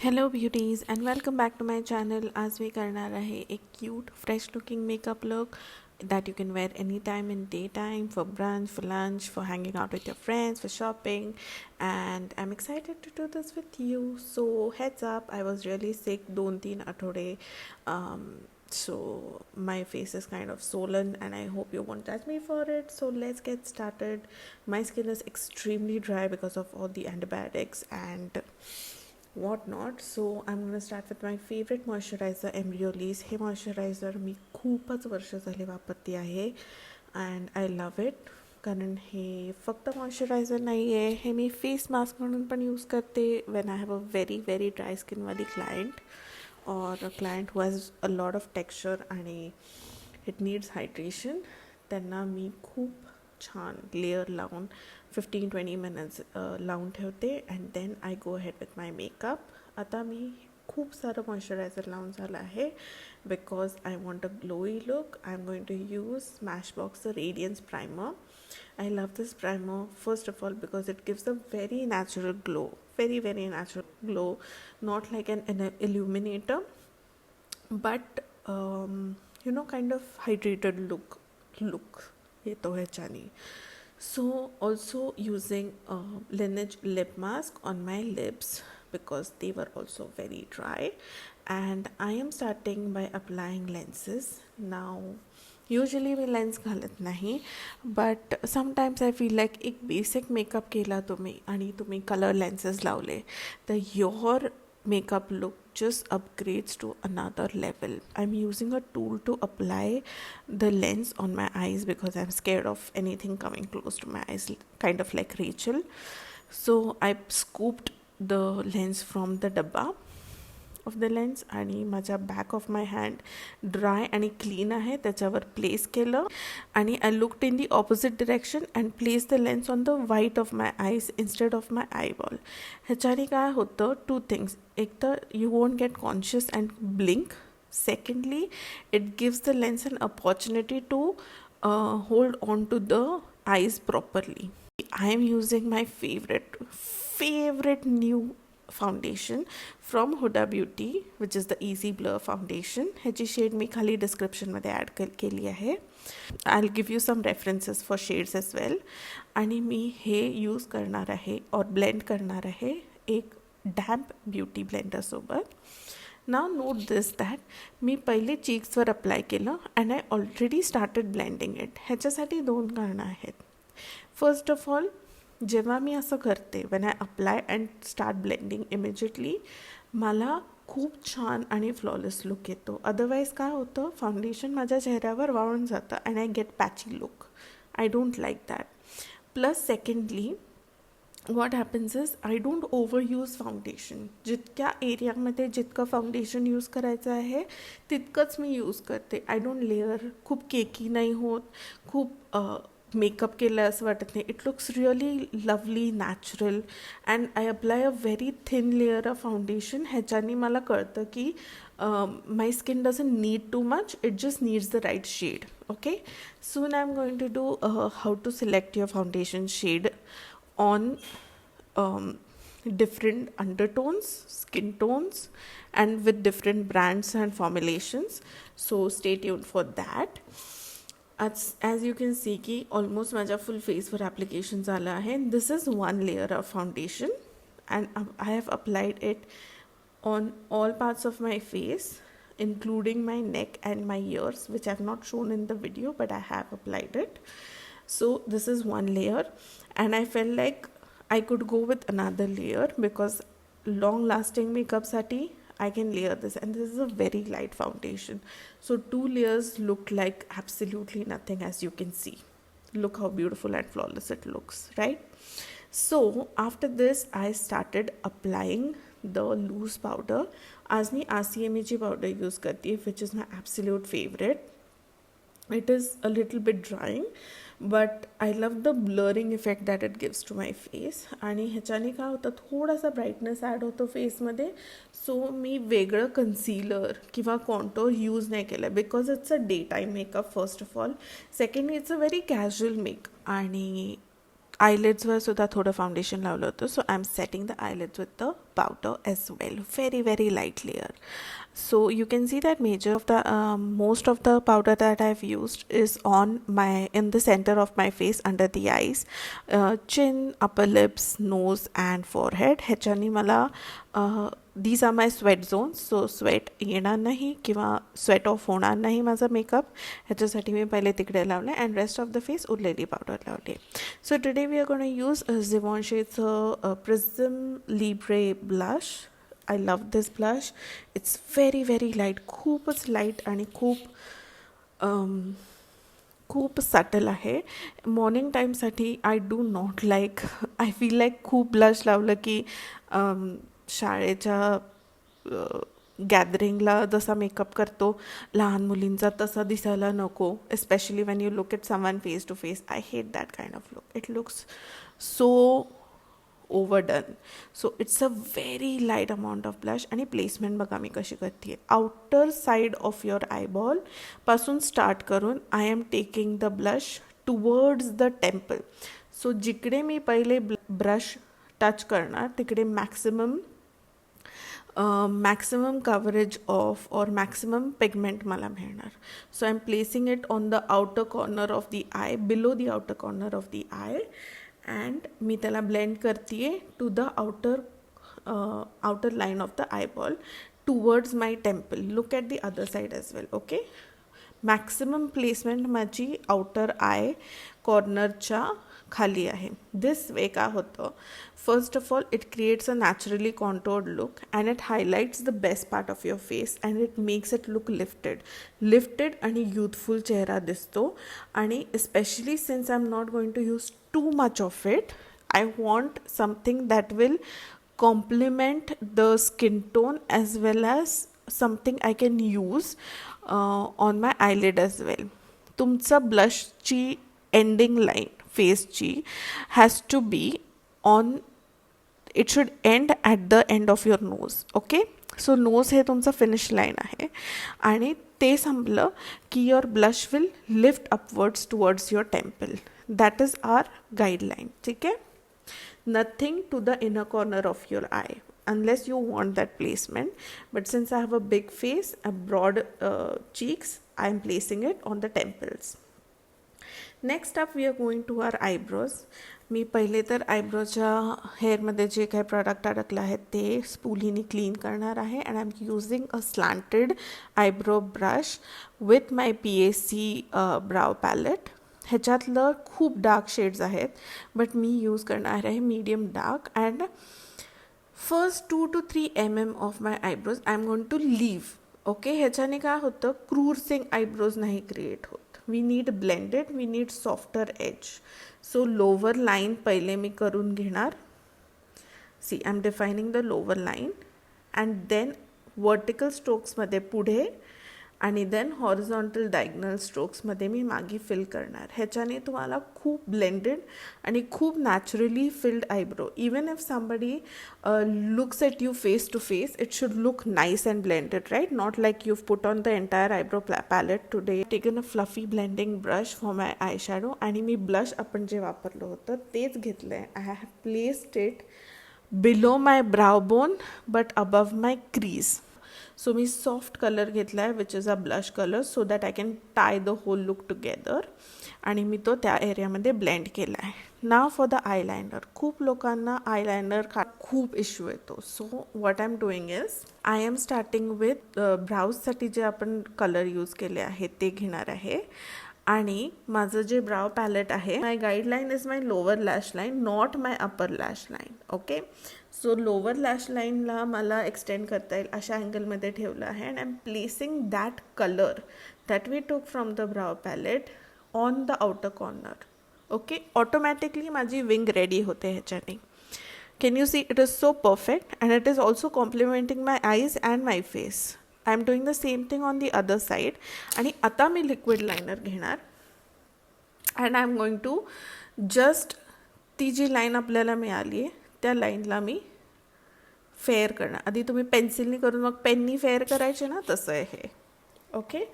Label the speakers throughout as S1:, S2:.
S1: Hello beauties and welcome back to my channel. आज भी करना रहे एक cute fresh looking makeup look that you can wear anytime in daytime, for brunch, for lunch, for hanging out with your friends, for shopping, and I'm excited to do this with you. So heads up, I was really sick 2-3 athode, so my face is kind of swollen and I hope you won't judge me for it. So let's get started. My skin is extremely dry because of all the antibiotics and whatnot. So I'm gonna start with my favorite moisturizer, Embryolisse. हे moisturizer मी खूपच वर्ष झाले वापरते आहे and I love it. कारण हे फक्त moisturiser नाही आहे, हे मी फेस मास्क म्हणून पण यूज करते when I have a very dry स्किनवाली क्लायंट और client who has a lot of texture आणि इट नीड्स हायड्रेशन. त्यांना मी खूप छान लेयर लावून 15-20 मिनट्स लावून ठेवते and then I go head with my makeup. आता मी खूप सारं मॉइश्चरायझर लावून झालं आहे because I want a glowy look. I am going to use स्मॅशबॉक्सचं radiance primer. I love this primer first of all because it gives a very natural glow, very natural glow, not like an illuminator, but kind of hydrated look येतो ह्याच्याने. So also using Laneige lip mask on my lips because they were also very dry, and I am starting by applying lenses. Now usually me lens घालत नाही, but sometimes I feel like एक basic makeup केला तुम्ही आणि तुम्ही colour lenses लावले तर your makeup look just upgrades to another level. I'm using a tool to apply the lens on my eyes because I'm scared of anything coming close to my eyes, kind of like Rachel. So I scooped the lens from the dabba of the lens आणि माझ्या back of my hand dry आणि clean आहे त्याच्यावर place केलं आणि I looked in the opposite direction and place the lens on the white of my eyes instead of my eyeball. ह्याच्याने काय होतं, 2 थिंग्स. एक तर you won't get conscious and blink. Secondly, it gives the lens an opportunity to hold on to the eyes properly. I am using my favorite new foundation from Huda Beauty, which is the Easy Blur foundation. ह्याची shade मी खाली डिस्क्रिप्शनमध्ये add केली आहे. I'll give you some references for shades as well. आणि मी हे use करणार आहे और blend करणार आहे एक डॅम्प ब्युटी ब्लेंडरसोबत. नाव नोट दिस दॅट मी पहिले चीक्सवर अप्लाय केलं and I already started blending it. ह्याच्यासाठी 2 कारणं आहेत. फर्स्ट ऑफ ऑल, जेव्हा मी असं करते when I apply and start blending immediately, मला खूप छान आणि फ्लॉलेस लुक येतो. अदरवाईज काय होतं, फाउंडेशन माझ्या चेहऱ्यावर वाळून जातं and I get patchy look. I don't like that. Plus secondly what happens is I don't overuse foundation. जितक्या एरियामध्ये जितकं फाउंडेशन यूज करायचं आहे तितकंच मी यूज करते. I don't layer. खूप केकी नाही होत, खूप मेकअप केलं असं वाटत नाही. It looks really lovely natural and I apply a very thin layer of foundation. ह्याच्याने मला कळतं की my skin doesn't need too much, it just needs the right shade. Okay, soon I am going to do how to select your foundation shade on different undertones, skin tones, and with different brands and formulations. So stay tuned for that. As you can see की almost माझ्या full face वर application झालं आहे. This is one layer of foundation and I have applied it on all parts of my face, including my neck and my ears, which I have not shown in the video but I have applied it. So this is one layer and I felt like I could go with another layer because long lasting makeup sati I can layer this, and this is a very light foundation. So 2 layers look like absolutely nothing, as you can see. Look how beautiful and flawless it looks, right? So after this I started applying the loose powder. आज मी RCMA ची powder use करती है, which is my absolute favorite. It is a little bit drying, but I love the blurring effect that it gives to my face. आणि ह्याच्याने काय होतं, थोडासा brightness add होतो फेसमध्ये. सो मी वेगळं कन्सिलर किंवा कॉन्टोर यूज नाही केलं because it's a day time makeup first of all. Secondly it's a very casual make आणि आयलेट्सवर सुद्धा थोडं फाउंडेशन लावलं होतं. So I am setting the eyelids with the powder as well, very light layer. So you can see that most of the powder that I've used is in the center of my face, under the eyes, chin, upper lips, nose and forehead. ह्याच्यानी मला these are my sweat zones, so sweat येणार नाही किंवा sweat off होणार नाही माझा makeup. ह्याच्यासाठी मी पहिले तिकडे लावले and rest of the face उरलेली पावडर लावली. So today we are going to use Givenchyचं Prism Libre blush. I love this blush. It's very light, खूपच लाईट आणि खूप सटल आहे. मॉर्निंग टाईमसाठी I do not like, I feel like खूप blush लावलं की शाळेच्या गॅदरिंगला जसा मेकअप करतो लहान मुलींचा तसा दिसायला नको, especially when you look at someone face to face. I hate that kind of look. It looks so overdone. So it's a very light amount of blush. आणि प्लेसमेंट बघा मी कशी करते. Outer side of your eyeball पासून start करून I am taking the blush towards the temple. So जिकडे मी पहिले ब्रश टच करणार तिकडे maximum coverage of or maximum pigment मला मिळणार. So I'm placing it on the outer corner of the eye, below the outer corner of the eye, and मी त्याला blend करतीये to the outer line of the eyeball towards my temple. Look at the other side as well. Okay, maximum placement माझी outer eye cornerच्या खाली आहे. This way का होतं, first of all it creates a naturally contoured look and it highlights the best part of your face and it makes it look lifted आणि youthful चेहरा दिसतो. आणि specially since I am not going to use too much of it, I want something that will complement the skin tone as well as something I can use on my eyelid as well. तुमचा ब्लशची ending line फेसची has to be on, it should end at the end of your nose. Okay, so nose हे तुमचं finish line आहे आणि ते संपलं की your blush will lift upwards towards your temple. That is our guideline. ठीक आहे, nothing to the inner corner of your eye unless you want that placement, but since I have a big face, a broad cheeks, I am placing it on the temples. Next up we are going to our eyebrows. मी पहिले तर आयब्रोच्या हेअरमध्ये जे काही product अडकलं आहे ते स्पूलीने clean करणार आहे. And I am using a slanted eyebrow brush with my PAC brow palette. ह्याच्यातलं खूप dark shades आहेत बट मी यूज करणार आहे medium dark. And first 2 to 3 mm of my eyebrows I am going to leave. Okay, ह्याच्याने काय होतं, क्रूरसिंग आयब्रोज नाही क्रिएट होत. We need blended, we need softer edge. So lower line पहिले मी करून घेणार. See, I am defining the lower line and then vertical स्ट्रोक्समध्ये पुढे आणि देन हॉरिझॉन्टल डायगनल स्ट्रोक्समध्ये मी मागे फिल करणार. ह्याच्याने तुम्हाला खूप ब्लेंडेड आणि खूप naturally filled eyebrow. Even if somebody looks at you face to face, it should look nice and blended, right? Not like you've put on the entire eyebrow palette today. Taken a fluffy blending brush for my eyeshadow आणि मी blush आपण जे वापरलं होतं तेच घेतलं आहे. I have placed it below my brow bone but above my crease. So मी soft colour घेतला आहे which is a blush colour so that I can tie the whole look together. आणि मी तो त्या एरियामध्ये ब्लेंड केला आहे. Now for the eyeliner. खूप लोकांना आयलायनर खूप इश्यू येतो. So what I am doing is I am starting with ब्राउजसाठी जे आपण कलर यूज केले आहे ते घेणार आहे. आणि माझं जे ब्राव पॅलेट आहे, my guideline is my lower lash line, not my upper lash line. Okay, so lower lash लाईनला मला एक्सटेंड करता येईल अशा अँगलमध्ये ठेवलं आहे. And I am placing that colour that we took from the brow palette on the outer corner. Okay, automatically माझी wing ready होते ह्याच्याने. Can you see, it is so perfect and it is also complementing my eyes and my face. I am doing the same thing on the other side. आणि आता मी liquid liner घेणार and I am going to just ती जी line आपल्याला मिळाली आहे त्या लाईनला मी फेअर करणार. आधी तुम्ही पेन्सिलनी करून मग पेननी फेअर करायचे ना, तसं आहे हे. Okay,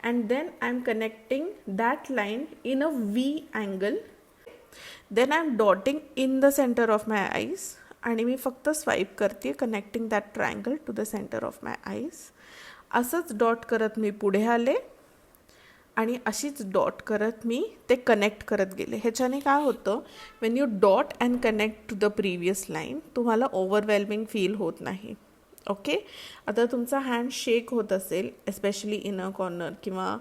S1: and then I am connecting that line in a V angle. Then I am dotting in the centre of my eyes आणि मी फक्त स्वाईप करते connecting that triangle to the centre of my eyes. असंच dot करत मी पुढे आले आणि अशीच डॉट करत मी ते कनेक्ट करत गेले. ह्याच्याने काय होतं, when you dot and connect to the previous line तुम्हाला ओव्हरवेल्मिंग फील होत नाही. ओके, आता तुमचा हँड शेक होत असेल एस्पेशली इन अ कॉर्नर किंवा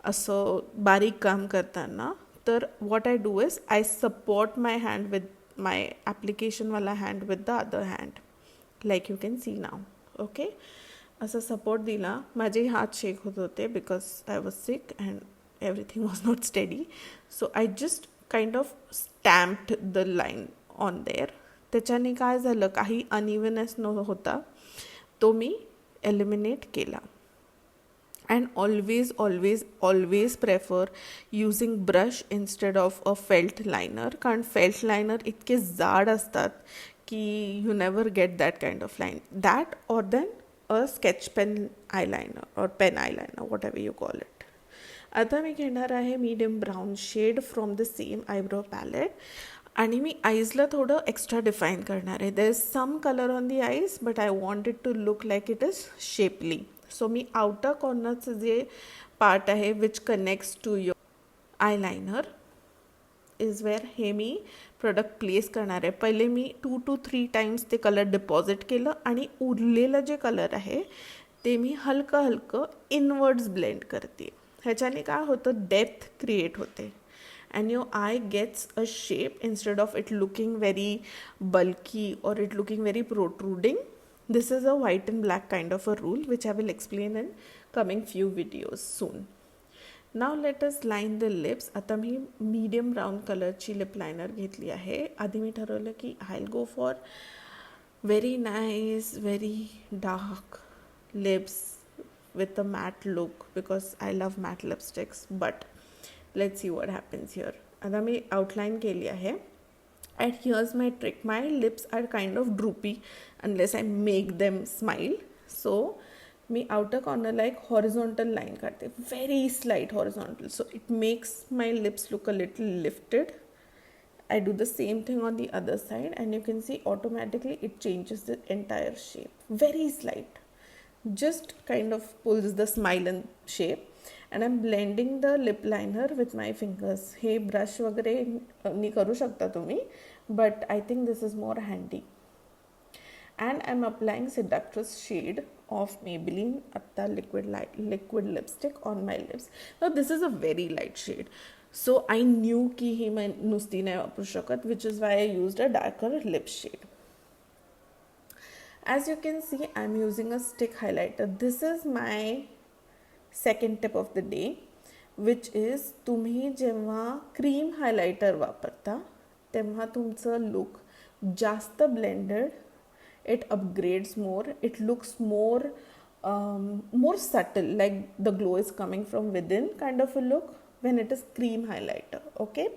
S1: असं बारीक काम करताना, तर what I do is I support my hand with my ॲप्लिकेशनवाला hand with the other hand, like you can see now. Okay, असं सपोर्ट दिला. माझे हात शेक होत होते because I was sick and everything was not steady. So I just kind of stamped the line on there. त्याच्याने काय झालं, काही अनइव्हननेस न होता तो मी एलिमिनेट केला. And always always always prefer using brush instead of a felt liner, कारण फेल्ट लायनर इतके जाड असतात की you never get that kind of line. That or then a sketch pen eyeliner और pen eyeliner, whatever you call it. आता मी घेणार आहे medium brown shade from the same eyebrow palette आणि मी आईजला थोडं एक्स्ट्रा डिफाईन करणार आहे. There is some colour on the eyes but I want it to look like it is shapely. So मी आउटर कॉर्नरचं जे पार्ट आहे which connects to your eyeliner is where हे मी प्रोडक्ट प्लेस करणार आहे. पहिले मी 2 to 3 टाइम्स ते कलर डिपॉझिट केलं आणि उरलेलं जे कलर आहे ते मी हलकं हलकं इनवर्ड्स ब्लेंड करते. ह्याच्याने काय होतं, डेप्थ क्रिएट होते and your eye gets a shape instead of it looking very bulky or it looking very protruding. This is a white and black kind of a rule which I will explain in coming few videos soon. Now let us line the lips. आता मी medium brown कलरची lip liner घेतली आहे. आधी मी ठरवलं की I'll go for very nice very dark lips with a matte look because I love matte lipsticks, but let's see what happens here. आता मी outline केली आहे. And here's my trick. My lips are kind of droopy unless I make them smile. So me outer corner like horizontal line करते, very slight horizontal. So it makes my lips look a little lifted. I do the same thing on the other side and you can see automatically it changes the entire shape. Very slight. Just kind of pulls the smile in shape. And I'm blending the lip liner with my fingers. हे brush वगैरे नी करू शकता तुम्ही, but I think this is more handy. And I'm applying seductress shade of Maybelline Atta liquid lipstick on my lips. Now this is a very light shade, so I knew की ही मैं नुसती नाही वापरू शकत, which is why I used a darker lip shade. As you can see, I'm using a stick highlighter. This is my second tip of the day, which is तुम्ही जेव्हा cream highlighter वापरता तेव्हा तुमचं लुक जास्त blended, it upgrades more, it looks more subtle, like the glow is coming from within kind of a look when it is cream highlighter. Okay,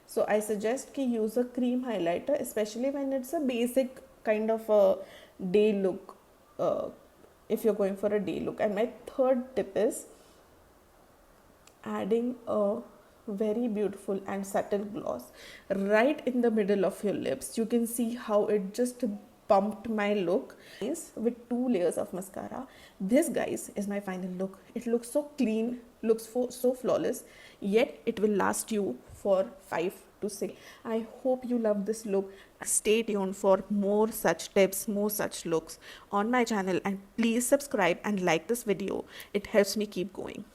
S1: so I suggest ki use a cream highlighter, especially when it's a basic kind of a day look, if you're going for a day look. And my third tip is adding a very beautiful and subtle gloss right in the middle of your lips. You can see how it just pumped my look with 2 layers of mascara. This, guys, is my final look. It looks so clean, looks so flawless, yet it will last you for 5 to 6. I hope you love this look. Stay tuned for more such tips, more such looks on my channel, and please subscribe and like this video. It helps me keep going.